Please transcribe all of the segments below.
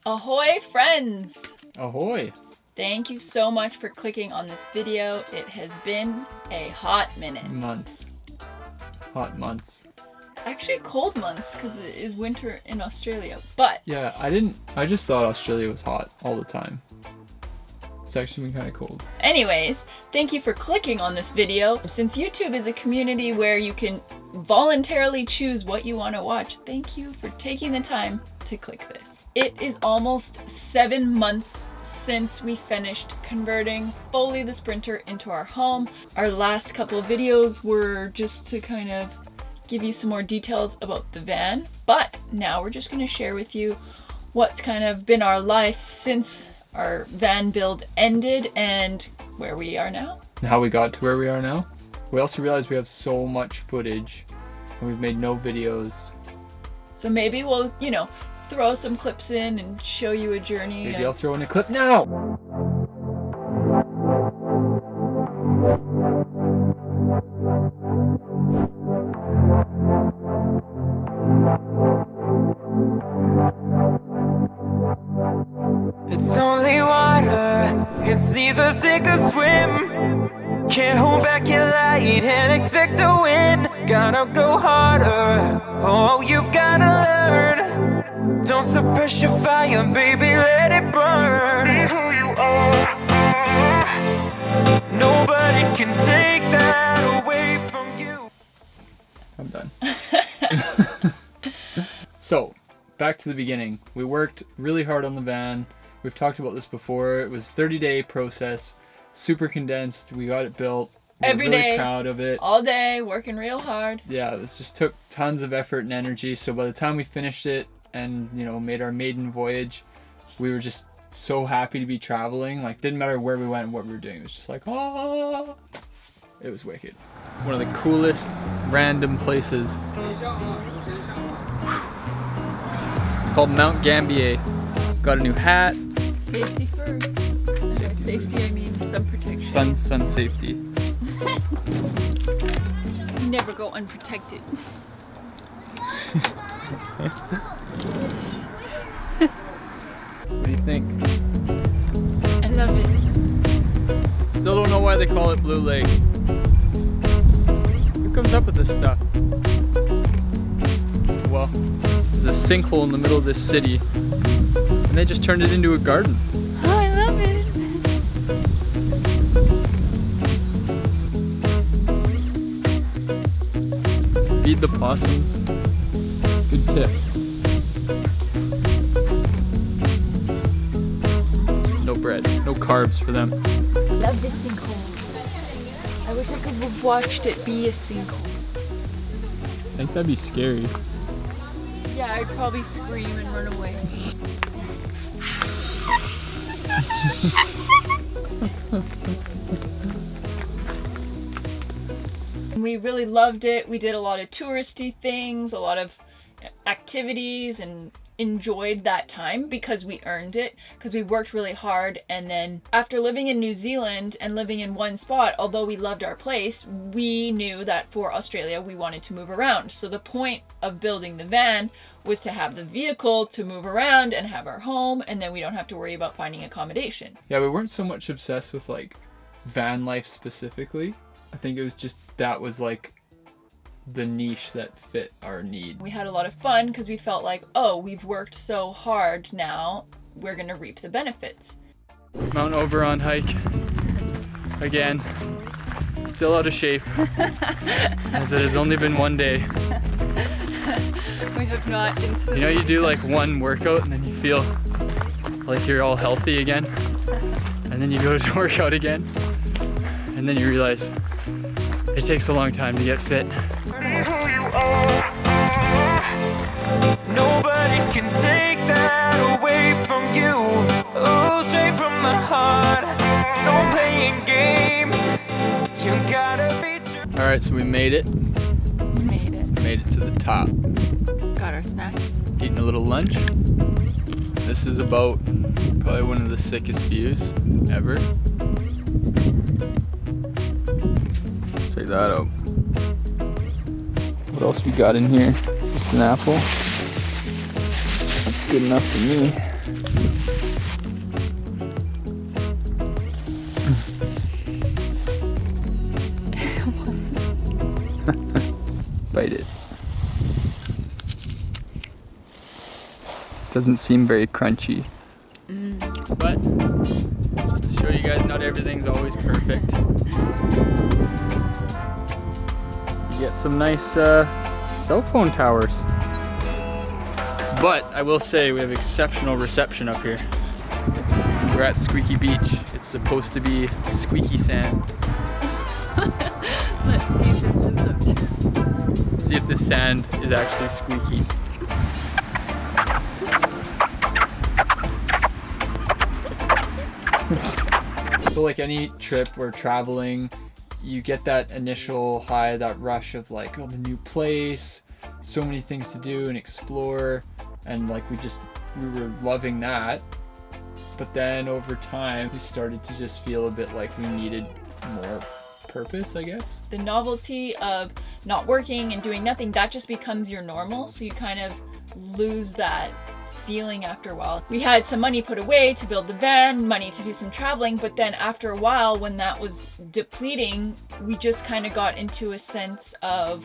Ahoy friends! Ahoy! Thank you so much for clicking on this video. It has been a hot minute. Months. Hot months. Actually cold months because it is winter in Australia, but... Yeah, I just thought Australia was hot all the time. It's actually been kind of cold. Anyways, thank you for clicking on this video. Since YouTube is a community where you can voluntarily choose what you want to watch, thank you for taking the time to click this. It is almost 7 months since we finished converting fully the Sprinter into our home. Our last couple of videos were just to kind of give you some more details about the van, but now we're just going to share with you what's kind of been our life since our van build ended and where we are now. And how we got to where we are now. We also realized we have so much footage and we've made no videos. So maybe we'll, throw some clips in and show you a journey. Maybe I'll throw in a clip now! It's only water, it's either sink or swim. Can't hold back your light and expect to win. Gotta go harder, oh you've gotta learn. Don't suppress your fire, baby, let it burn. Be who you are. Nobody can take that away from you. I'm done. So, back to the beginning. We worked really hard on the van. We've talked about this before. It was a 30-day process, super condensed. We got it built. Every really day, proud of it. all day, working real hard. Yeah, it just took tons of effort and energy. So by the time we finished it and made our maiden voyage, we were just so happy to be traveling. Like, didn't matter where we went and what we were doing. It was just like, oh, it was wicked. One of the coolest random places. It's called Mount Gambier. Got a new hat. Safety first. And by safety, I mean sun protection. Sun safety. You never go unprotected. What do you think? I love it. Still don't know why they call it Blue Lake. Who comes up with this stuff? Well, there's a sinkhole in the middle of this city, and they just turned it into a garden. Oh, I love it. Feed the possums. Good tip. No bread, no carbs for them. Love this sinkhole. I wish I could have watched it be a sinkhole. I think that'd be scary. Yeah, I'd probably scream and run away. We really loved it. We did a lot of touristy things, a lot of activities, and enjoyed that time because we earned it, because we worked really hard. And then after living in New Zealand and living in one spot, although we loved our place, we knew that for Australia we wanted to move around. So the point of building the van was to have the vehicle to move around and have our home, and then we don't have to worry about finding accommodation. Yeah, we weren't so much obsessed with like van life specifically. I think it was just that was like the niche that fit our need. We had a lot of fun because we felt like, oh, we've worked so hard, now we're gonna reap the benefits. Mount Oberon hike again. Still out of shape, as it has only been one day. We have not instantly... You do like one workout and then you feel like you're all healthy again, and then you go to work out again, and then you realize it takes a long time to get fit. Nobody can take that away from you. Oh, straight from the heart. No playing games. You gotta be true. All right, so we made it. Made it to the top. Got our snacks. Eating a little lunch. This is about probably one of the sickest views ever. Check that out. What else we got in here? Just an apple. That's good enough for me. Bite it. Doesn't seem very crunchy. But just to show you guys, not everything's always perfect. You get some nice cell phone towers. But I will say we have exceptional reception up here. We're at Squeaky Beach. It's supposed to be squeaky sand. Let's see if it lives up to it. Let's see if this sand is actually squeaky. So like any trip we're traveling, you get that initial high, that rush of like, oh, the new place, so many things to do and explore, and like we were loving that. But then over time we started to just feel a bit like we needed more purpose, I guess. The novelty of not working and doing nothing, that just becomes your normal, so you kind of lose that feeling after a while. We had some money put away to build the van, money to do some traveling, but then after a while when that was depleting, we just kind of got into a sense of,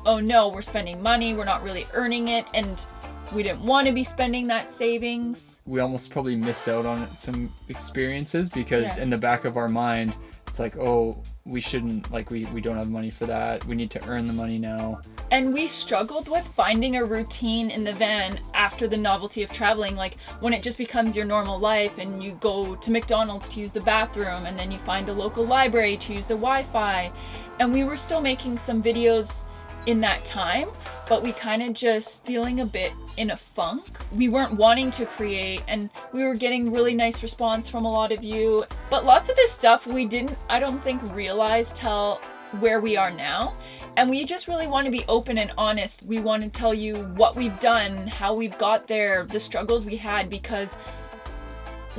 oh no, we're spending money, we're not really earning it, and we didn't want to be spending that savings. We almost probably missed out on some experiences because in the back of our mind, it's like, oh, we shouldn't, like we don't have money for that. We need to earn the money now. And we struggled with finding a routine in the van after the novelty of traveling, like when it just becomes your normal life and you go to McDonald's to use the bathroom and then you find a local library to use the Wi-Fi. And we were still making some videos in that time, but we kind of just feeling a bit in a funk. We weren't wanting to create, and we were getting really nice response from a lot of you, but lots of this stuff we didn't, I don't think, realize till where we are now. And we just really want to be open and honest. We want to tell you what we've done, how we've got there, the struggles we had, because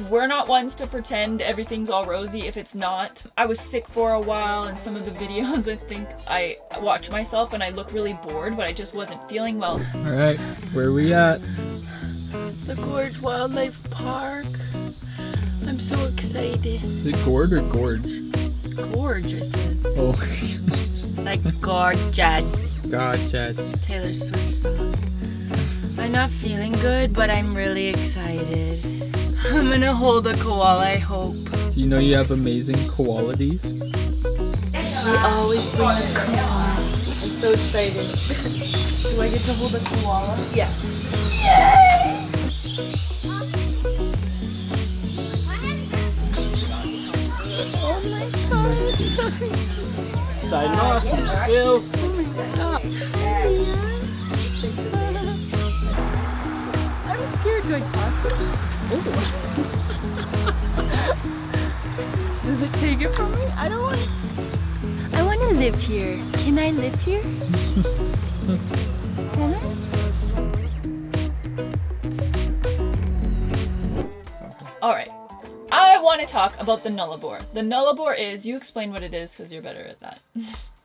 we're not ones to pretend everything's all rosy if it's not. I was sick for a while, and some of the videos, I think I watch myself and I look really bored, but I just wasn't feeling well. All right, where are we at? The Gorge Wildlife Park. I'm so excited. Is it Gorge or Gorge? Gorge, I said. Oh. Like gorgeous. Gorgeous. Taylor Swift song. I'm not feeling good, but I'm really excited. I'm gonna hold a koala, I hope. Do you know you have amazing qualities? We always bring a koala. I'm so excited. Do I get to hold a koala? Yeah. Yay! Oh my god. Stay nice and still. I'm scared. Do I toss it? Does it take it from me? I don't want. I want to live here. Can I live here? Can I? All right. I want to talk about the Nullarbor. The Nullarbor is, you explain what it is because you're better at that.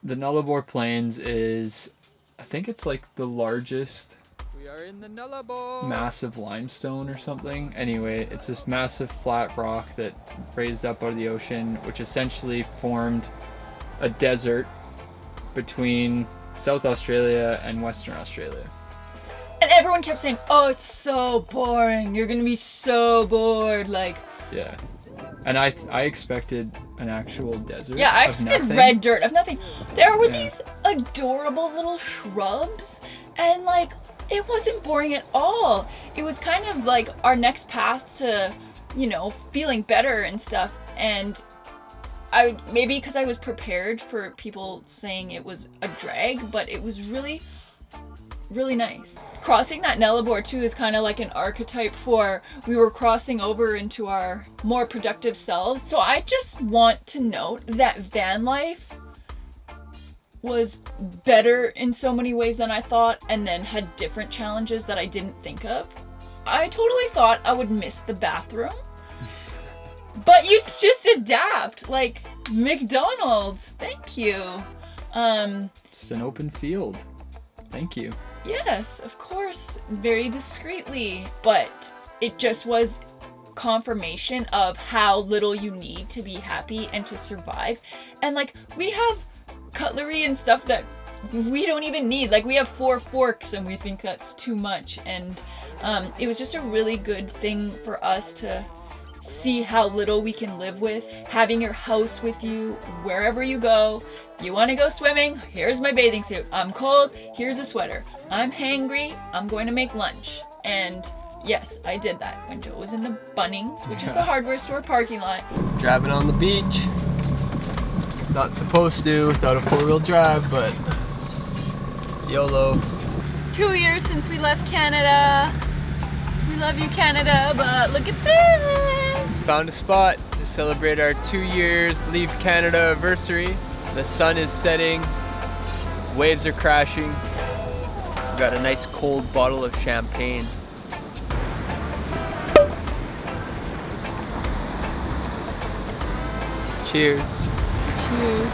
The Nullarbor Plains is, I think it's like the largest. We are in the Nullarbor. Massive limestone or something. Anyway, it's this massive flat rock that raised up out of the ocean, which essentially formed a desert between South Australia and Western Australia. And everyone kept saying, oh, it's so boring. You're going to be so bored. Like, yeah. And I expected an actual desert. yeah, I of expected nothing. red dirt of nothing. There were these adorable little shrubs, and like, it wasn't boring at all. It was kind of like our next path to, you know, feeling better and stuff. And maybe because I was prepared for people saying it was a drag, but it was really, really nice. Crossing that Nullarbor too is kind of like an archetype for we were crossing over into our more productive selves. So I just want to note that van life was better in so many ways than I thought, and then had different challenges that I didn't think of. I totally thought I would miss the bathroom, but you just adapt, like McDonald's. Thank you. Just an open field. Thank you. Yes, of course, very discreetly, but it just was confirmation of how little you need to be happy and to survive. And like, we have cutlery and stuff that we don't even need. Like, we have 4 forks and we think that's too much. And it was just a really good thing for us to see how little we can live with. Having your house with you wherever you go. You want to go swimming? Here's my bathing suit. I'm cold. Here's a sweater. I'm hangry. I'm going to make lunch. And yes, I did that when Joe was in the Bunnings, which is the hardware store parking lot. Driving on the beach. Not supposed to without a 4-wheel drive, but YOLO. 2 years since we left Canada. We love you, Canada, but look at this. Found a spot to celebrate our 2 years Leave Canada anniversary. The sun is setting, waves are crashing. We've got a nice cold bottle of champagne. Cheers. Cheers.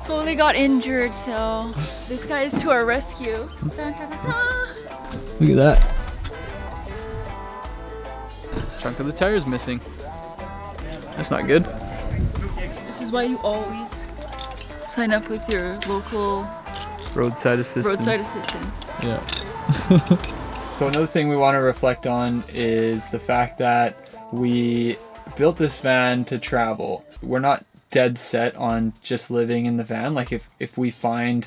Foley got injured, so this guy is to our rescue. Dun, dun, dun, dun. Look at that. Chunk of the tire's missing. That's not good. This is why you always sign up with your local Roadside assistance. roadside assistance. Yeah. So another thing we want to reflect on is the fact that we built this van to travel. We're not dead set on just living in the van. Like, if we find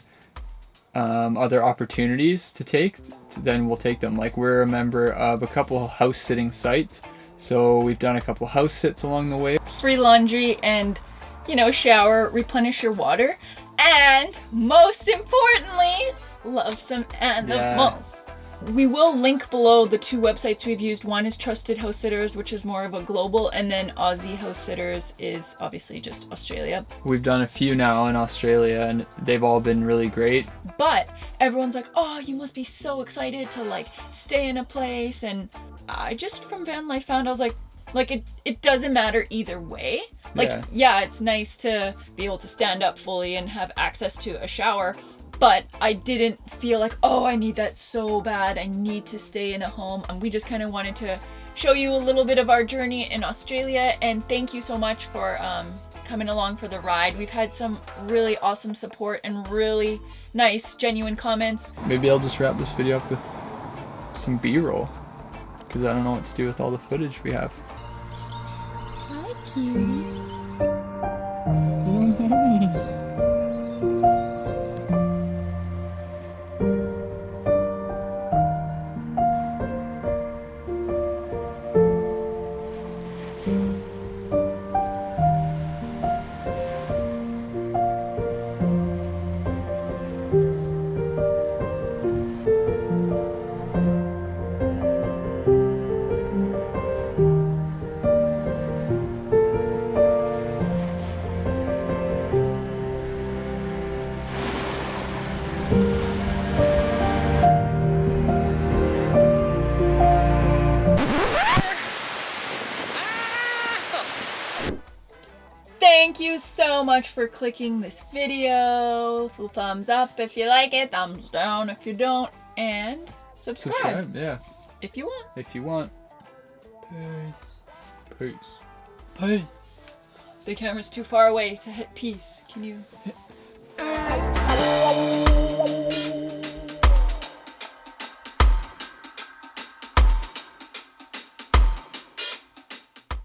other opportunities to take, then we'll take them. Like, we're a member of a couple house sitting sites, so we've done a couple house sits along the way. Free laundry and, you know, shower, replenish your water, and most importantly, love some animals. We will link below the 2 websites we've used. One is Trusted House Sitters, which is more of a global, and then AUSSIE House Sitters is obviously just Australia. We've done a few now in Australia and they've all been really great. But everyone's like, oh, you must be so excited to like stay in a place. And I just, from van life, found I was like it doesn't matter either way. Like, yeah, it's nice to be able to stand up fully and have access to a shower, but I didn't feel like, oh, I need that so bad. I need to stay in a home. And we just kind of wanted to show you a little bit of our journey in Australia. And thank you so much for coming along for the ride. We've had some really awesome support and really nice, genuine comments. Maybe I'll just wrap this video up with some B-roll, because I don't know what to do with all the footage we have. Hi, cutie. Thank you so much for clicking this video. Thumbs up if you like it, thumbs down if you don't, and subscribe. Yeah. If you want. If you want. Peace. Peace. Peace. The camera's too far away to hit peace. Can you hit